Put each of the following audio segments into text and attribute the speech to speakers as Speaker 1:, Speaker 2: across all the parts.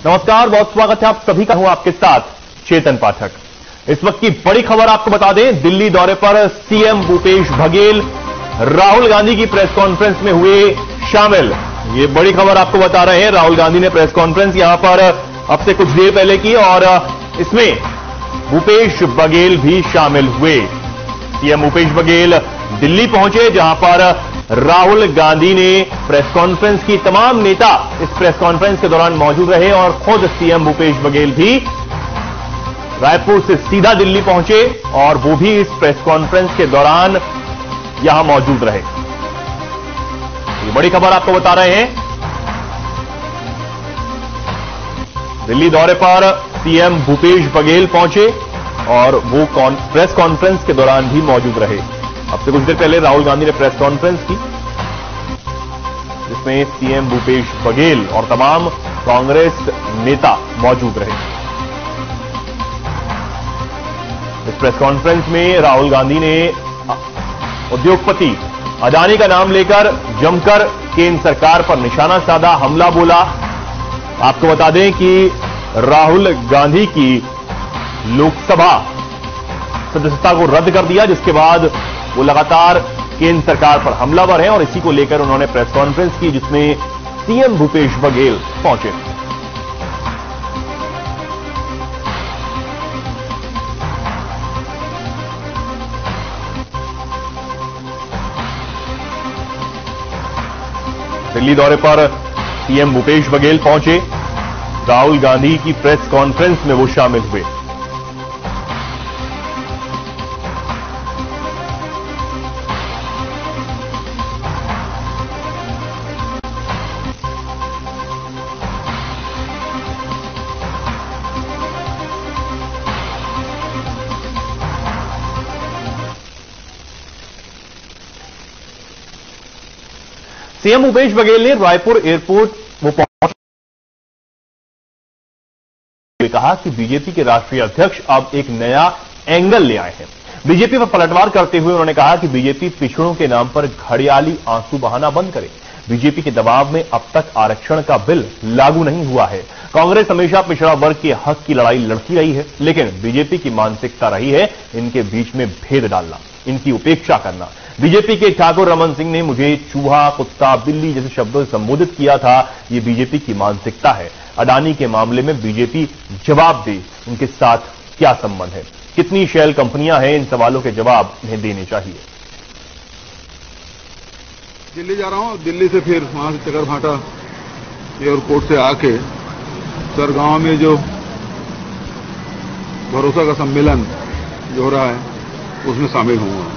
Speaker 1: नमस्कार, बहुत स्वागत है आप सभी का। हूं आपके साथ चेतन पाठक। इस वक्त की बड़ी खबर आपको बता दें, दिल्ली दौरे पर सीएम भूपेश बघेल राहुल गांधी की प्रेस कॉन्फ्रेंस में हुए शामिल। ये बड़ी खबर आपको बता रहे हैं। राहुल गांधी ने प्रेस कॉन्फ्रेंस यहां पर अब से कुछ देर पहले की और इसमें भूपेश बघेल भी शामिल हुए। सीएम भूपेश बघेल दिल्ली पहुंचे, जहां पर राहुल गांधी ने प्रेस कॉन्फ्रेंस की। तमाम नेता इस प्रेस कॉन्फ्रेंस के दौरान मौजूद रहे और खुद सीएम भूपेश बघेल भी रायपुर से सीधा दिल्ली पहुंचे और वो भी इस प्रेस कॉन्फ्रेंस के दौरान यहां मौजूद रहे। ये बड़ी खबर आपको बता रहे हैं। दिल्ली दौरे पर सीएम भूपेश बघेल पहुंचे और वो प्रेस कॉन्फ्रेंस के दौरान भी मौजूद रहे। अब से कुछ देर पहले राहुल गांधी ने प्रेस कॉन्फ्रेंस की, जिसमें सीएम भूपेश बघेल और तमाम कांग्रेस नेता मौजूद रहे। इस प्रेस कॉन्फ्रेंस में राहुल गांधी ने उद्योगपति अडानी का नाम लेकर जमकर केंद्र सरकार पर निशाना साधा, हमला बोला। आपको बता दें कि राहुल गांधी की लोकसभा सदस्यता को रद्द कर दिया, जिसके बाद वो लगातार केंद्र सरकार पर हमलावर हैं और इसी को लेकर उन्होंने प्रेस कॉन्फ्रेंस की, जिसमें सीएम भूपेश बघेल पहुंचे। दिल्ली दौरे पर सीएम भूपेश बघेल पहुंचे, राहुल गांधी की प्रेस कॉन्फ्रेंस में वो शामिल हुए। सीएम भूपेश बघेल ने रायपुर एयरपोर्ट वो पहुंच कहा कि बीजेपी के राष्ट्रीय अध्यक्ष अब एक नया एंगल ले आए हैं। बीजेपी पर पलटवार करते हुए उन्होंने कहा कि बीजेपी पिछड़ों के नाम पर घड़ियाली आंसू बहाना बंद करे। बीजेपी के दबाव में अब तक आरक्षण का बिल लागू नहीं हुआ है। कांग्रेस हमेशा पिछड़ा वर्ग के हक की लड़ाई लड़ती रही है, लेकिन बीजेपी की मानसिकता रही है इनके बीच में भेद डालना, इनकी उपेक्षा करना। बीजेपी के ठाकुर रमन सिंह ने मुझे चूहा, कुत्ता, बिल्ली जैसे शब्दों से संबोधित किया था। ये बीजेपी की मानसिकता है। अडानी के मामले में बीजेपी जवाब दे, उनके साथ क्या संबंध है, कितनी शेल कंपनियां हैं, इन सवालों के जवाब इन्हें देने चाहिए।
Speaker 2: दिल्ली जा रहा हूं, दिल्ली से फिर वहां से चकरभाटा एयरपोर्ट से आके सरगांव में जो भरोसा का सम्मेलन जो हो रहा है उसमें शामिल होऊंगा।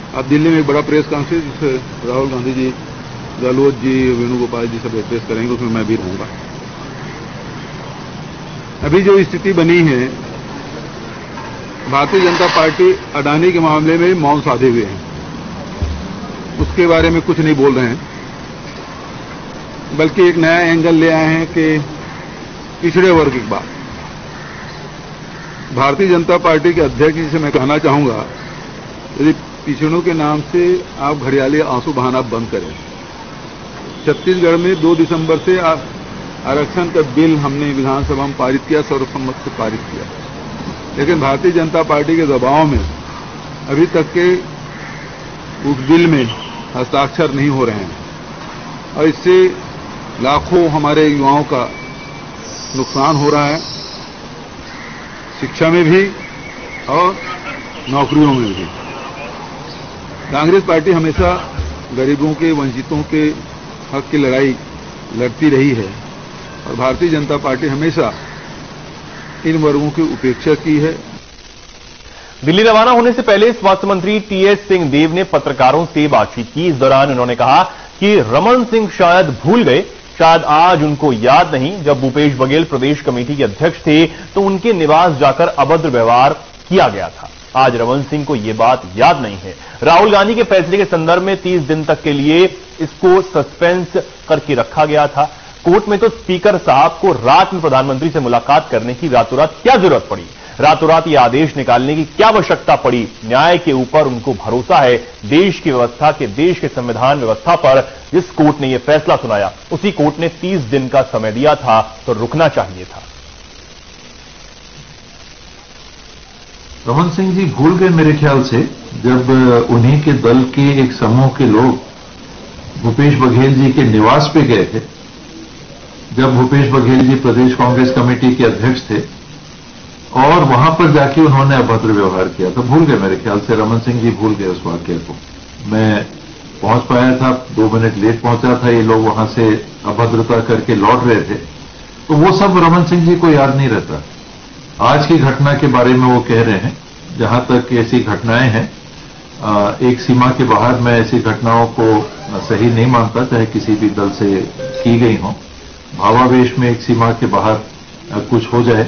Speaker 2: अब दिल्ली में एक बड़ा प्रेस कॉन्फ्रेंस जिससे राहुल गांधी जी, गहलोत जी, वेणुगोपाल जी सब एड्रेस करेंगे, उसमें मैं भी रहूंगा। अभी जो स्थिति बनी है, भारतीय जनता पार्टी अडानी के मामले में मौन साधे हुए हैं, उसके बारे में कुछ नहीं बोल रहे हैं, बल्कि एक नया एंगल ले आए हैं कि पिछड़े वर्ग की बात। भारतीय जनता पार्टी के अध्यक्ष जी से मैं कहना चाहूंगा, यदि पिछड़ों के नाम से आप घड़ियाली आंसू बहाना बंद करें। छत्तीसगढ़ में 2 दिसंबर से आरक्षण का बिल हमने विधानसभा में पारित किया, सर्वसम्मत से पारित किया, लेकिन भारतीय जनता पार्टी के दबाव में अभी तक के उस बिल में हस्ताक्षर नहीं हो रहे हैं और इससे लाखों हमारे युवाओं का नुकसान हो रहा है, शिक्षा में भी और नौकरियों में भी। कांग्रेस पार्टी हमेशा गरीबों के, वंचितों के हक की लड़ाई लड़ती रही है और भारतीय जनता पार्टी हमेशा इन वर्गों की उपेक्षा की है।
Speaker 1: दिल्ली रवाना होने से पहले स्वास्थ्य मंत्री टीएस सिंहदेव ने पत्रकारों से बातचीत की। इस दौरान उन्होंने कहा कि रमन सिंह शायद भूल गए, शायद आज उनको याद नहीं, जब भूपेश बघेल प्रदेश कमेटी के अध्यक्ष थे तो उनके निवास जाकर अभद्र व्यवहार किया गया था। आज रमन सिंह को यह बात याद नहीं है। राहुल गांधी के फैसले के संदर्भ में 30 दिन तक के लिए इसको सस्पेंस करके रखा गया था। कोर्ट में तो स्पीकर साहब को रात में प्रधानमंत्री से मुलाकात करने की रातों रात क्या जरूरत पड़ी। रातों रात यह आदेश निकालने की क्या आवश्यकता पड़ी? न्याय के ऊपर उनको भरोसा है। देश की व्यवस्था के, देश के संविधान व्यवस्था पर जिस कोर्ट ने यह फैसला सुनाया, उसी कोर्ट ने 30 दिन का समय दिया था, तो रुकना चाहिए था।
Speaker 3: रमन सिंह जी भूल गए मेरे ख्याल से, जब उन्हीं के दल के एक समूह के लोग भूपेश बघेल जी के निवास पे गए थे, जब भूपेश बघेल जी प्रदेश कांग्रेस कमेटी के अध्यक्ष थे, और वहां पर जाके उन्होंने अभद्र व्यवहार किया। तो भूल गए मेरे ख्याल से, रमन सिंह जी भूल गए उस वाक्य को। मैं पहुंच पाया था, 2 मिनट लेट पहुंचा था, ये लोग वहां से अभद्रता करके लौट रहे थे, तो वो सब रमन सिंह जी को याद नहीं रहता। आज की घटना के बारे में वो कह रहे हैं, जहां तक ऐसी घटनाएं हैं, एक सीमा के बाहर मैं ऐसी घटनाओं को सही नहीं मानता, चाहे किसी भी दल से की गई हो। भावावेश में एक सीमा के बाहर कुछ हो जाए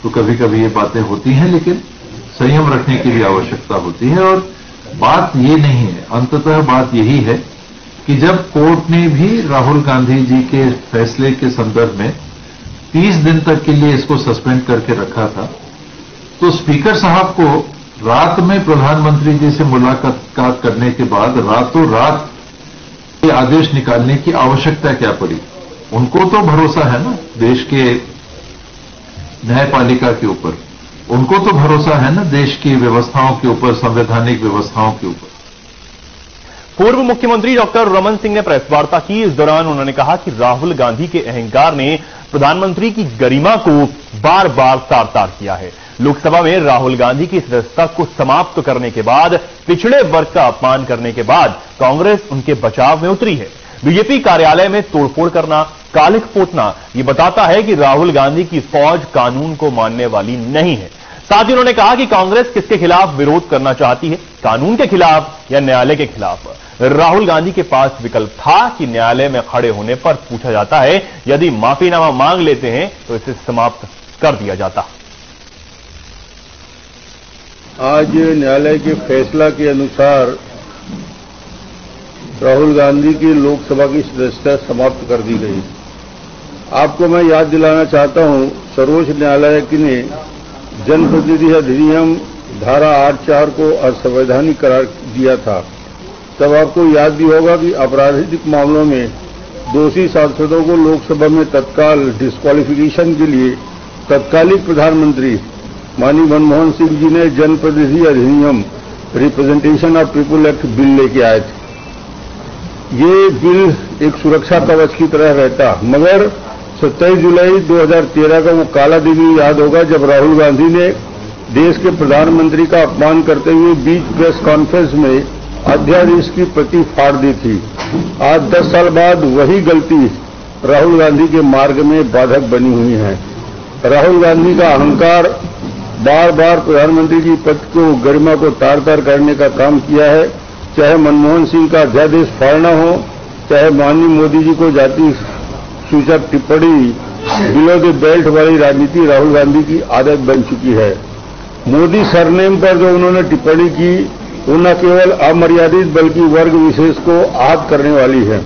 Speaker 3: तो कभी कभी ये बातें होती हैं, लेकिन संयम रखने की भी आवश्यकता होती है। और बात ये नहीं है, अंततः बात यही है कि जब कोर्ट ने भी राहुल गांधी जी के फैसले के संदर्भ में 30 दिन तक के लिए इसको सस्पेंड करके रखा था, तो स्पीकर साहब को रात में प्रधानमंत्री जी से मुलाकात करने के बाद रातों रात ये आदेश निकालने की आवश्यकता क्या पड़ी? उनको तो भरोसा है ना देश के न्यायपालिका के ऊपर, उनको तो भरोसा है ना देश की व्यवस्थाओं के ऊपर, संवैधानिक व्यवस्थाओं के ऊपर।
Speaker 1: पूर्व मुख्यमंत्री डॉक्टर रमन सिंह ने प्रेस वार्ता की। इस दौरान उन्होंने कहा कि राहुल गांधी के अहंकार ने प्रधानमंत्री की गरिमा को बार बार तार तार किया है। लोकसभा में राहुल गांधी की सदस्यता को समाप्त करने के बाद, पिछड़े वर्ग का अपमान करने के बाद कांग्रेस उनके बचाव में उतरी है। बीजेपी कार्यालय में तोड़फोड़ करना, कालिख पोतना, यह बताता है कि राहुल गांधी की फौज कानून को मानने वाली नहीं है। साथ ही उन्होंने कहा कि कांग्रेस किसके खिलाफ विरोध करना चाहती है, कानून के खिलाफ या न्यायालय के खिलाफ। राहुल गांधी के पास विकल्प था कि न्यायालय में खड़े होने पर पूछा जाता है, यदि माफीनामा मांग लेते हैं तो इसे समाप्त कर दिया जाता।
Speaker 4: आज न्यायालय के फैसला के अनुसार राहुल गांधी की लोकसभा की सदस्यता समाप्त कर दी गई। आपको मैं याद दिलाना चाहता हूं, सर्वोच्च न्यायालय ने जनप्रतिनिधि अधिनियम धारा 8(4) को असंवैधानिक करार दिया था। तब आपको याद भी होगा कि आपराधिक मामलों में दोषी सांसदों को लोकसभा में तत्काल डिस्क्वालिफिकेशन के लिए तत्कालिक प्रधानमंत्री माननीय मनमोहन सिंह जी ने जनप्रतिनिधि अधिनियम representation of people act bill लेके आए थे। ये बिल एक सुरक्षा कवच की तरह रहता, मगर 27 जुलाई 2013 का वो काला दिन ही याद होगा जब राहुल गांधी ने देश के प्रधानमंत्री का अपमान करते हुए बीच प्रेस कॉन्फ्रेंस में अध्यादेश की प्रति फाड़ दी थी। आज 10 साल बाद वही गलती राहुल गांधी के मार्ग में बाधक बनी हुई है। राहुल गांधी का अहंकार बार बार प्रधानमंत्री की पद को, गरिमा को तार तार करने का काम किया है। चाहे मनमोहन सिंह का अध्यादेश फाड़ना हो, चाहे माननीय मोदी जी को जाति सूचक टिप्पणी, बिलो द बेल्ट वाली राजनीति राहुल गांधी की आदत बन चुकी है। मोदी सरनेम पर जो उन्होंने टिप्पणी की, वो न केवल अमर्यादित बल्कि वर्ग विशेष को आहत करने वाली है।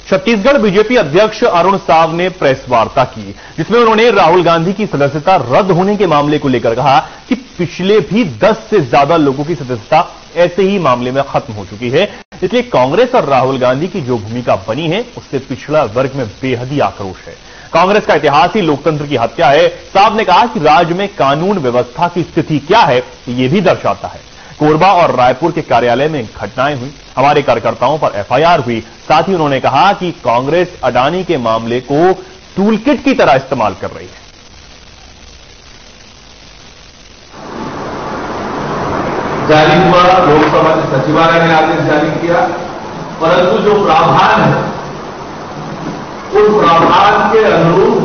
Speaker 1: छत्तीसगढ़ बीजेपी अध्यक्ष अरुण साव ने प्रेस वार्ता की, जिसमें उन्होंने राहुल गांधी की सदस्यता रद्द होने के मामले को लेकर कहा कि पिछले भी 10 से ज्यादा लोगों की सदस्यता ऐसे ही मामले में खत्म हो चुकी है। इसलिए कांग्रेस और राहुल गांधी की जो भूमिका बनी है, उससे पिछड़ा वर्ग में बेहद ही आक्रोश है। कांग्रेस का इतिहास ही लोकतंत्र की हत्या है। साहब ने कहा कि राज्य में कानून व्यवस्था की स्थिति क्या है, ये भी दर्शाता है। कोरबा और रायपुर के कार्यालय में घटनाएं हुई, हमारे कार्यकर्ताओं पर एफआईआर हुई। साथ ही उन्होंने कहा कि कांग्रेस अडानी के मामले को टूलकिट की तरह इस्तेमाल कर रही है।
Speaker 5: जारी हुआ, लोकसभा के सचिवालय ने आदेश जारी किया, परंतु जो प्रावधान है उस प्रावधान के अनुरूप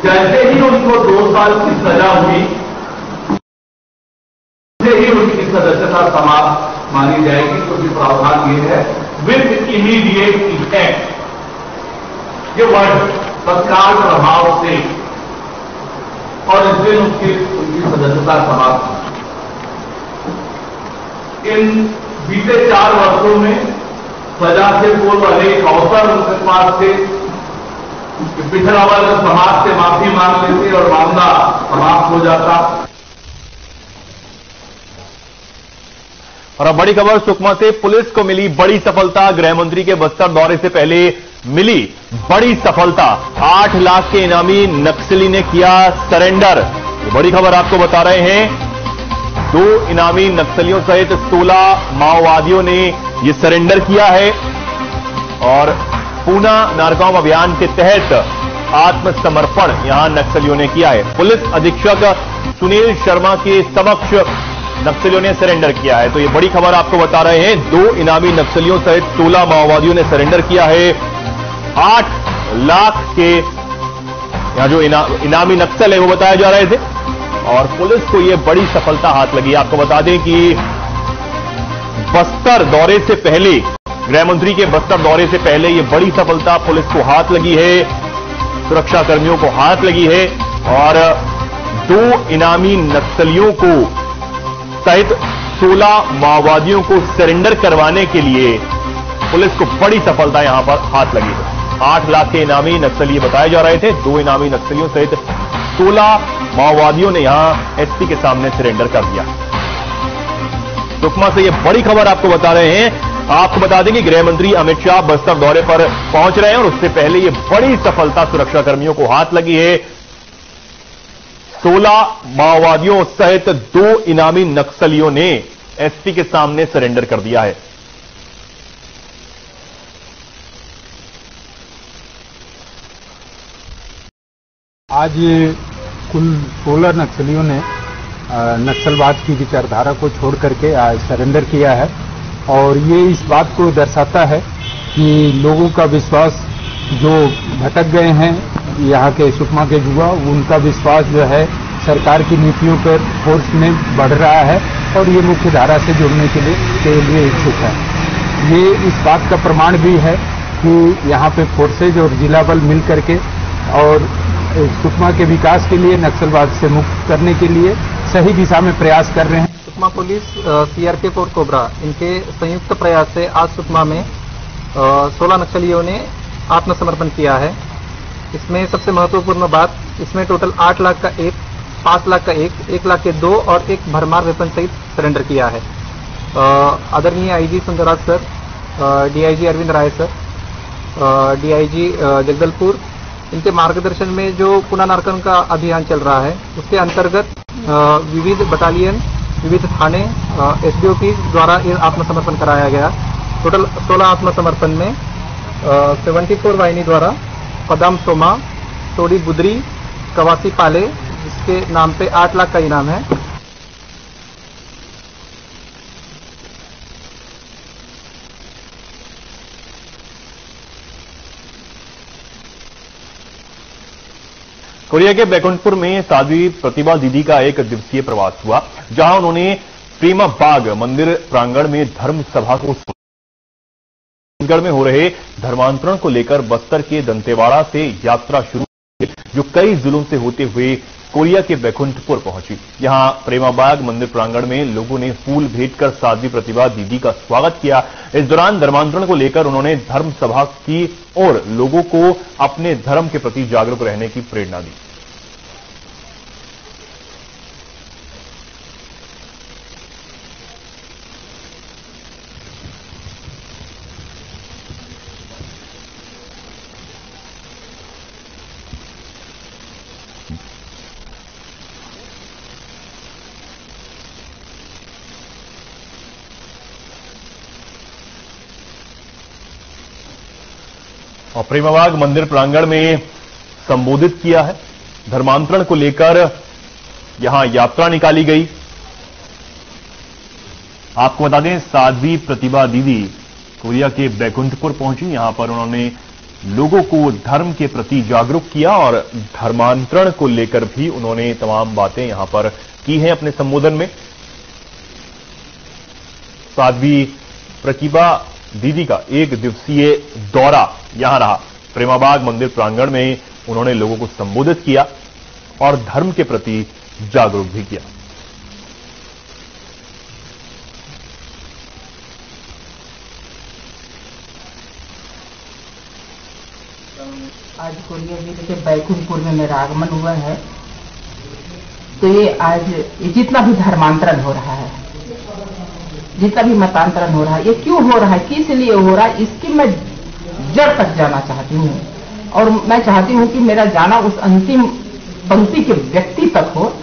Speaker 5: जैसे ही उनको 2 साल की सजा हुई, ही उनकी सदस्यता समाप्त मानी जाएगी, क्योंकि प्रावधान ये है विद इमीडिएट इफेक्ट, ये वर्ड तत्काल प्रभाव से, और इस दिन उनकी सदस्यता समाप्त। इन बीते 4 वर्षों में सजा से पूर्व अनेक अवसर उनके पास थे, पिछड़ा वर्ग समाज से माफी मांग लेते और मामला समाप्त हो जाता।
Speaker 1: और अब बड़ी खबर सुकमा से पुलिस को मिली बड़ी सफलता। गृह मंत्री के बस्तर दौरे से पहले मिली बड़ी सफलता। 8 लाख के इनामी नक्सली ने किया सरेंडर। ये बड़ी खबर आपको बता रहे हैं। 2 इनामी नक्सलियों सहित 16 माओवादियों ने ये सरेंडर किया है और पूना नारगांव अभियान के तहत आत्मसमर्पण यहां नक्सलियों ने किया है। पुलिस अधीक्षक सुनील शर्मा के समक्ष नक्सलियों ने सरेंडर किया है। तो ये बड़ी खबर आपको बता रहे हैं। 2 इनामी नक्सलियों सहित 16 माओवादियों ने सरेंडर किया है। 8 लाख के यहां जो इनामी नक्सल है वो बताए जा रहे थे और पुलिस को ये बड़ी सफलता हाथ लगी। आपको बता दें कि बस्तर दौरे से पहले, गृह मंत्री के बस्तर दौरे से पहले ये बड़ी सफलता पुलिस को हाथ लगी है, सुरक्षा कर्मियों को हाथ लगी है और 2 इनामी नक्सलियों को सहित 16 माओवादियों को सरेंडर करवाने के लिए पुलिस को बड़ी सफलता यहां पर हाथ लगी है। 8 लाख के इनामी नक्सली बताए जा रहे थे। 2 इनामी नक्सलियों सहित 16 माओवादियों ने यहां एसपी के सामने सरेंडर कर दिया। सुकमा से यह बड़ी खबर आपको बता रहे हैं। आपको बता दें कि गृह मंत्री अमित शाह बस्तर दौरे पर पहुंच रहे हैं और उससे पहले यह बड़ी सफलता सुरक्षा कर्मियों को हाथ लगी है। 16 माओवादियों सहित 2 इनामी नक्सलियों ने एसपी के सामने सरेंडर कर दिया है।
Speaker 6: आज कुल 16 नक्सलियों ने नक्सलवाद की विचारधारा को छोड़ करके आज सरेंडर किया है और ये इस बात को दर्शाता है कि लोगों का विश्वास जो भटक गए हैं यहाँ के सुकमा के युवा, उनका विश्वास जो है सरकार की नीतियों पर फोर्स में बढ़ रहा है और ये मुख्य धारा से जुड़ने के लिए इच्छुक है। ये इस बात का प्रमाण भी है कि यहाँ पे फोर्सेज और जिला बल मिल करके और सुकमा के विकास के लिए, नक्सलवाद से मुक्त करने के लिए सही दिशा में प्रयास कर रहे हैं।
Speaker 7: सुकमा पुलिस, सीआरपीएफ और कोबरा, इनके संयुक्त प्रयास से आज सुकमा में 16 नक्सलियों ने आत्मसमर्पण किया है। इसमें सबसे महत्वपूर्ण बात, इसमें टोटल 8 लाख का 1, 5 लाख का 1 लाख के 2 और 1 भरमार वेपन सहित सरेंडर किया है। आदरणीय IG Sundarraj sir, DIG Arvind Rai sir, DIG Jagdalpur, इनके मार्गदर्शन में जो पूना नारकन का अभियान चल रहा है उसके अंतर्गत विविध बटालियन, विविध थाने, एसडीओपी द्वारा ये आत्मसमर्पण कराया गया। टोटल 16 आत्मसमर्पण में 74 वाहिनी द्वारा पदम सोमा, टोडी बुदरी, कवासी पाले, जिसके नाम पे 8 लाख का इनाम है।
Speaker 1: कोरिया के बैकुंठपुर में साध्वी प्रतिभा दीदी का 1 दिवसीय प्रवास हुआ, जहां उन्होंने प्रेमा बाग मंदिर प्रांगण में धर्म सभा को छत्तीसगढ़ में हो रहे धर्मांतरण को लेकर बस्तर के दंतेवाड़ा से यात्रा शुरू हुई, जो कई जिलों से होते हुए कोरिया के बैकुंठपुर पहुंची। यहां प्रेमाबाग मंदिर प्रांगण में लोगों ने फूल भेंट कर साध्वी प्रतिभा दीदी का स्वागत किया। इस दौरान धर्मांतरण को लेकर उन्होंने धर्म सभा की और लोगों को अपने धर्म के प्रति जागरूक रहने की प्रेरणा दी। और प्रेमाबाग मंदिर प्रांगण में संबोधित किया है। धर्मांतरण को लेकर यहां यात्रा निकाली गई। आपको बता दें, साध्वी प्रतिभा दीदी कोरिया के बैकुंठपुर पहुंची। यहां पर उन्होंने लोगों को धर्म के प्रति जागरूक किया और धर्मांतरण को लेकर भी उन्होंने तमाम बातें यहां पर की हैं अपने संबोधन में। साध्वी प्रतिभा दीदी का 1 दिवसीय दौरा यहां रहा। प्रेमाबाग मंदिर प्रांगण में उन्होंने लोगों को संबोधित किया और धर्म के प्रति जागरूक भी किया।
Speaker 8: आज कोरिया के बैकुंठपुर में मेरा आगमन हुआ है। तो ये आज जितना भी धर्मांतरण हो रहा है, जितना भी मतांतरण हो रहा है, ये क्यों हो रहा है, किस लिए हो रहा है, इसकी मैं जड़ तक जाना चाहती हूँ। और मैं चाहती हूँ कि मेरा जाना उस अंतिम पंक्ति के व्यक्ति तक हो,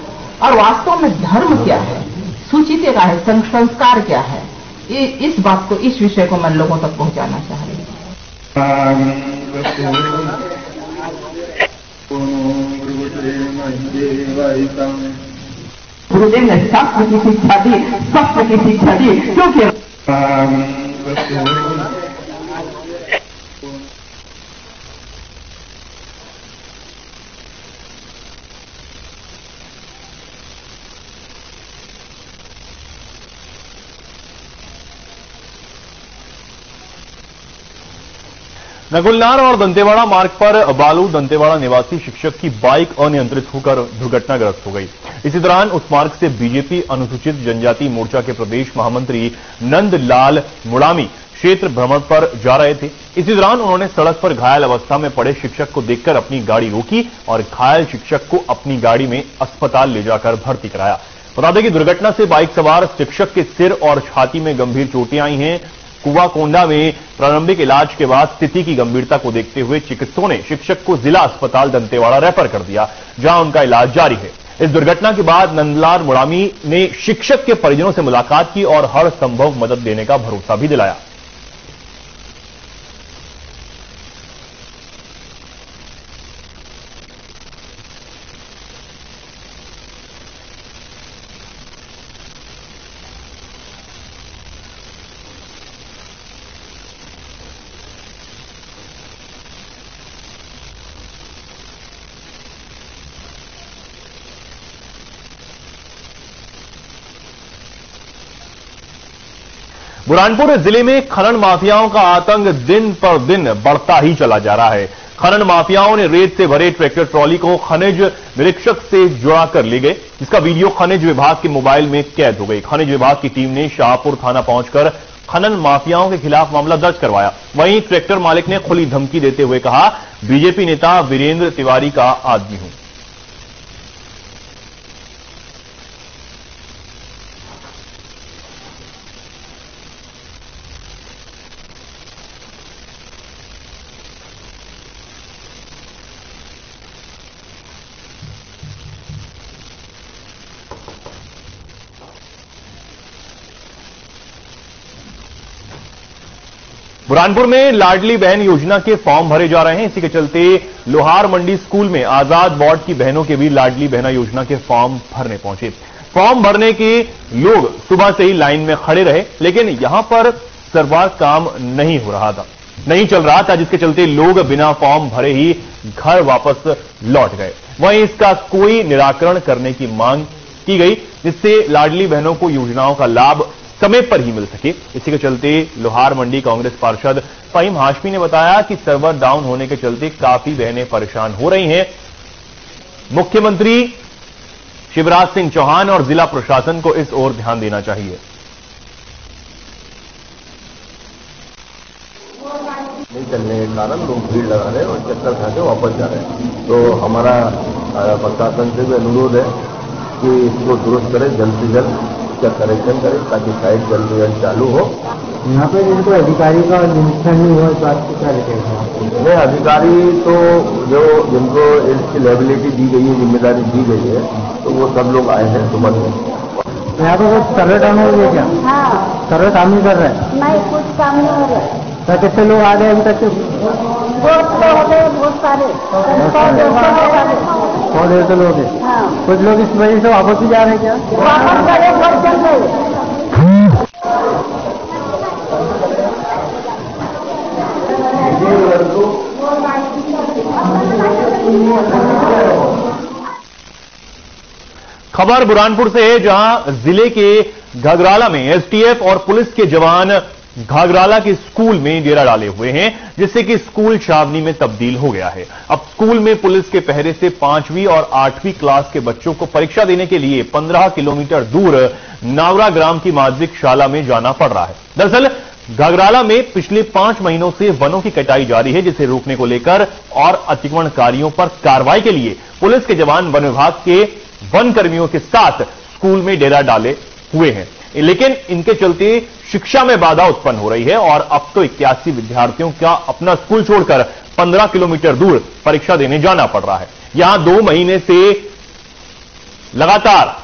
Speaker 8: और वास्तव में धर्म क्या है, सुचित क्या है, संस्कार क्या है, इस बात को, इस विषय को मैं लोगों तक पहुंचाना चाह रही हूँ। गुरुदेव ने शास्त्र की शिक्षा दी, शस्त्र की शिक्षा दी, क्योंकि
Speaker 1: नकुलनार और दंतेवाड़ा मार्ग पर बालू दंतेवाड़ा निवासी शिक्षक की बाइक अनियंत्रित होकर दुर्घटनाग्रस्त हो गई। इसी दौरान उस मार्ग से बीजेपी अनुसूचित जनजाति मोर्चा के प्रदेश महामंत्री नंदलाल मुड़ामी क्षेत्र भ्रमण पर जा रहे थे। इसी दौरान उन्होंने सड़क पर घायल अवस्था में पड़े शिक्षक को देखकर अपनी गाड़ी रोकी और घायल शिक्षक को अपनी गाड़ी में अस्पताल ले जाकर भर्ती कराया। बता दें कि दुर्घटना से बाइक सवार शिक्षक के सिर और छाती में गंभीर चोटें आई हैं। कुआकोंडा में प्रारंभिक इलाज के बाद स्थिति की गंभीरता को देखते हुए चिकित्सकों ने शिक्षक को जिला अस्पताल दंतेवाड़ा रेफर कर दिया, जहां उनका इलाज जारी है। इस दुर्घटना के बाद नंदलाल मुड़ामी ने शिक्षक के परिजनों से मुलाकात की और हर संभव मदद देने का भरोसा भी दिलाया। बुरहानपुर जिले में खनन माफियाओं का आतंक दिन पर दिन बढ़ता ही चला जा रहा है। खनन माफियाओं ने रेत से भरे ट्रैक्टर ट्रॉली को खनिज निरीक्षक से जुड़ा कर ले गए, जिसका वीडियो खनिज विभाग के मोबाइल में कैद हो गई। खनिज विभाग की टीम ने शाहपुर थाना पहुंचकर खनन माफियाओं के खिलाफ मामला दर्ज करवाया। वहीं ट्रैक्टर मालिक ने खुली धमकी देते हुए कहा, बीजेपी नेता वीरेंद्र तिवारी का आदमी हूं। बुरहानपुर में लाडली बहन योजना के फॉर्म भरे जा रहे हैं। इसी के चलते लोहार मंडी स्कूल में आजाद वार्ड की बहनों के भी लाडली बहना योजना के फॉर्म भरने पहुंचे। फॉर्म भरने के लोग सुबह से ही लाइन में खड़े रहे, लेकिन यहां पर सर्वर काम नहीं चल रहा था, जिसके चलते लोग बिना फॉर्म भरे ही घर वापस लौट गए। वहीं इसका कोई निराकरण करने की मांग की गई, जिससे लाडली बहनों को योजनाओं का लाभ समय पर ही मिल सके। इसी के चलते लोहार मंडी कांग्रेस पार्षद फहीम हाशमी ने बताया कि सर्वर डाउन होने के चलते काफी बहनें परेशान हो रही हैं। मुख्यमंत्री शिवराज सिंह चौहान और जिला प्रशासन को इस ओर ध्यान देना चाहिए।
Speaker 9: नहीं चलने के कारण लोग भीड़ लगा रहे हैं और चक्कर खा के वापस जा रहे हैं। तो हमारा प्रशासन से भी अनुरोध है कि इसको दुरुस्त करें, जल्द से जल्द इसका करेक्शन करें ताकि साइट जल्द से जल्द चालू हो।
Speaker 10: यहाँ पे जिनको अधिकारी का निरीक्षण नहीं हुआ, इस बात को क्या लिखेगा?
Speaker 9: नहीं, अधिकारी तो जिनको इसकी लायबिलिटी दी गई है, जिम्मेदारी दी गई है, तो वो सब लोग आए हैं सुबह में।
Speaker 10: यहाँ पे कुछ सर्वे काम हो गया क्या?
Speaker 11: हाँ।
Speaker 10: सर्वे काम नहीं कर रहे?
Speaker 11: नहीं, कुछ काम नहीं हो रहा।
Speaker 10: तो कितने लोग आ गए अभी तक?
Speaker 11: बहुत हो गए, बहुत सारे,
Speaker 10: 100-150 लोग हैं।
Speaker 11: हाँ।
Speaker 10: कुछ लोग इस वजह से वापस भी जा रहे हैं क्या?
Speaker 11: वापस गए, घर चल गए।
Speaker 1: खबर बुरहानपुर से है, जहां जिले के घाघराला में एसटीएफ और पुलिस के जवान घाघराला के स्कूल में डेरा डाले हुए हैं, जिससे कि स्कूल छावनी में तब्दील हो गया है। अब स्कूल में पुलिस के पहरे से 5वीं और 8वीं क्लास के बच्चों को परीक्षा देने के लिए 15 किलोमीटर दूर नावरा ग्राम की माध्यमिक शाला में जाना पड़ रहा है। दरअसल घगराला में पिछले 5 महीनों से वनों की कटाई जारी है, जिसे रोकने को लेकर और अतिक्रमणकारियों पर कार्रवाई के लिए पुलिस के जवान वन विभाग के वन कर्मियों के साथ स्कूल में डेरा डाले हुए हैं। लेकिन इनके चलते शिक्षा में बाधा उत्पन्न हो रही है और अब तो 81 विद्यार्थियों का अपना स्कूल छोड़कर 15 किलोमीटर दूर परीक्षा देने जाना पड़ रहा है। यहां 2 महीने से लगातार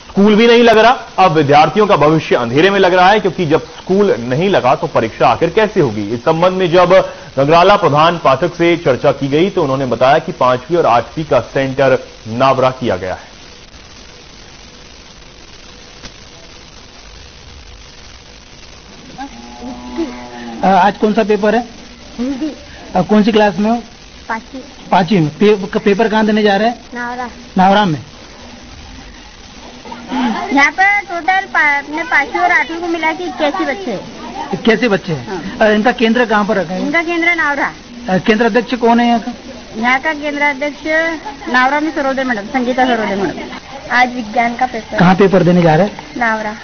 Speaker 1: स्कूल भी नहीं लग रहा। अब विद्यार्थियों का भविष्य अंधेरे में लग रहा है, क्योंकि जब स्कूल नहीं लगा तो परीक्षा आखिर कैसे होगी। इस संबंध में जब घगराला प्रधान पाठक से चर्चा की गई तो उन्होंने बताया कि 5वीं और 8वीं का सेंटर नावरा किया गया है।
Speaker 10: आज कौन सा पेपर है?
Speaker 11: हिंदी।
Speaker 10: कौन सी क्लास में हो? 5वीं में। पेपर कहाँ देने जा रहे हैं?
Speaker 11: नावरा।
Speaker 10: नावरा में।
Speaker 11: यहाँ पर टोटल अपने 5वीं और 8वीं को मिला के 81 बच्चे हैं।
Speaker 10: 81 बच्चे हैं। इनका केंद्र कहाँ पर रखा है?
Speaker 11: इनका केंद्र नावरा।
Speaker 10: केंद्र अध्यक्ष कौन है यहाँ का?
Speaker 11: यहाँ का केंद्र अध्यक्ष नावरा में सरोदे मैडम, संगीता सरोदे मैडम। आज विज्ञान का पेपर।
Speaker 10: कहाँ पेपर देने जा रहे हैं?
Speaker 11: नावरा।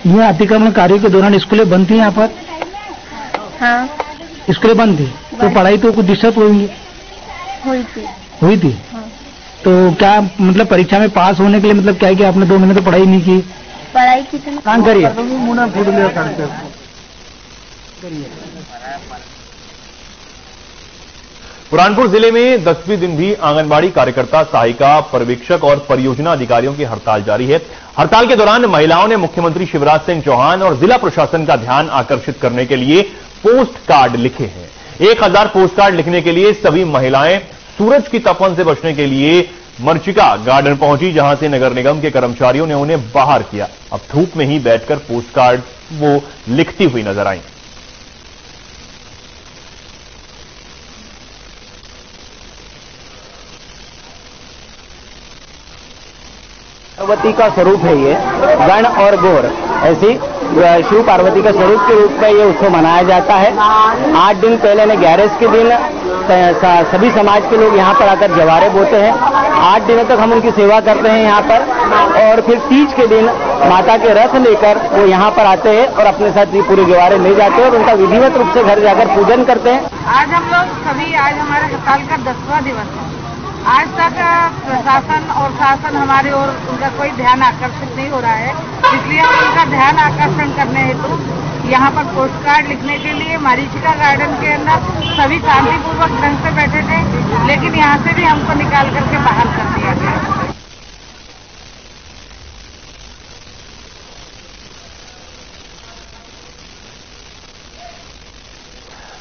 Speaker 10: ये अतिक्रमणकारियों के दौरान स्कूलें बंद थी यहाँ पर?
Speaker 11: हाँ,
Speaker 10: स्कूलें बंद थी तो पढ़ाई तो कुछ डिस्टर्ब हुई थी।
Speaker 11: हाँ।
Speaker 10: तो क्या मतलब परीक्षा में पास होने के लिए मतलब क्या है कि आपने 2 महीने तो पढ़ाई नहीं की?
Speaker 11: पढ़ाई की तो
Speaker 10: काम करिए।
Speaker 1: बुरहानपुर जिले में 10वें दिन भी आंगनबाड़ी कार्यकर्ता, सहायिका, पर्यवेक्षक और परियोजना अधिकारियों की हड़ताल जारी है। हड़ताल के दौरान महिलाओं ने मुख्यमंत्री शिवराज सिंह चौहान और जिला प्रशासन का ध्यान आकर्षित करने के लिए पोस्ट कार्ड लिखे हैं। 1000 पोस्ट कार्ड लिखने के लिए सभी महिलाएं सूरज की तपन से बचने के लिए मर्चिका गार्डन पहुंची, जहां से नगर निगम के कर्मचारियों ने उन्हें बाहर किया। अब धूप में ही बैठकर पोस्ट कार्ड वो लिखती हुई नजर आई।
Speaker 12: पार्वती का स्वरूप है ये, गण और गौर, ऐसी शिव पार्वती का स्वरूप के रूप में ये उत्सव मनाया जाता है। 8 दिन पहले ने 11 के दिन सभी समाज के लोग यहाँ पर आकर जवारे बोते हैं। 8 दिनों तक हम उनकी सेवा करते हैं यहाँ पर, और फिर तीज के दिन माता के रथ लेकर वो यहाँ पर आते हैं और अपने साथ ये पूरे जवारे ले जाते हैं और उनका विधिवत रूप से घर जाकर पूजन करते हैं।
Speaker 8: आज हम लोग सभी, आज हमारे हड़ताल का 10वां दिवस है। आज तक प्रशासन और शासन हमारे ओर उनका कोई ध्यान आकर्षित नहीं हो रहा है, इसलिए हम उनका ध्यान आकर्षण करने हेतु यहाँ पर पोस्ट कार्ड लिखने के लिए मरीचिका गार्डन के अंदर सभी शांतिपूर्वक ढंग से बैठे थे, लेकिन यहाँ से भी हमको निकाल करके बाहर कर दिया गया।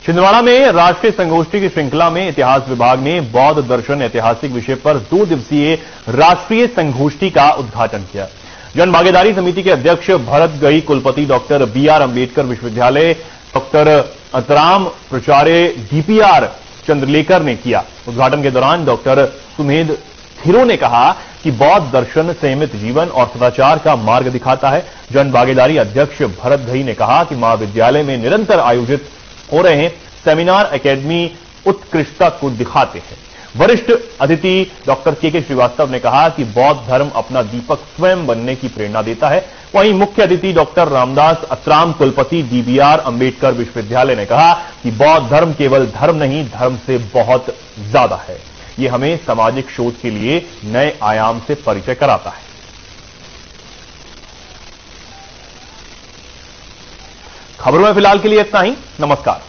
Speaker 1: छिंदवाड़ा में राष्ट्रीय संगोष्ठी की श्रृंखला में इतिहास विभाग ने बौद्ध दर्शन ऐतिहासिक विषय पर 2 दिवसीय राष्ट्रीय संगोष्ठी का उद्घाटन किया। जन भागीदारी समिति के अध्यक्ष भरत गई कुलपति डॉक्टर BR अम्बेडकर विश्वविद्यालय डॉक्टर अतराम प्राचार्य DPR चंद्रलेकर ने किया। उद्घाटन के दौरान डॉक्टर सुमेध थिरो ने कहा कि बौद्ध दर्शन संयमित जीवन और सदाचार का मार्ग दिखाता है। जन भागीदारी अध्यक्ष भरत गई ने कहा कि महाविद्यालय में निरंतर आयोजित हो रहे हैं सेमिनार एकेडमी उत्कृष्टता को दिखाते हैं। वरिष्ठ अतिथि डॉक्टर के श्रीवास्तव ने कहा कि बौद्ध धर्म अपना दीपक स्वयं बनने की प्रेरणा देता है। वहीं मुख्य अतिथि डॉक्टर रामदास अतराम कुलपति DBR अम्बेडकर विश्वविद्यालय ने कहा कि बौद्ध धर्म केवल धर्म नहीं, धर्म से बहुत ज्यादा है। ये हमें सामाजिक शोध के लिए नए आयाम से परिचय कराता है। खबरों में फिलहाल के लिए इतना ही। नमस्कार।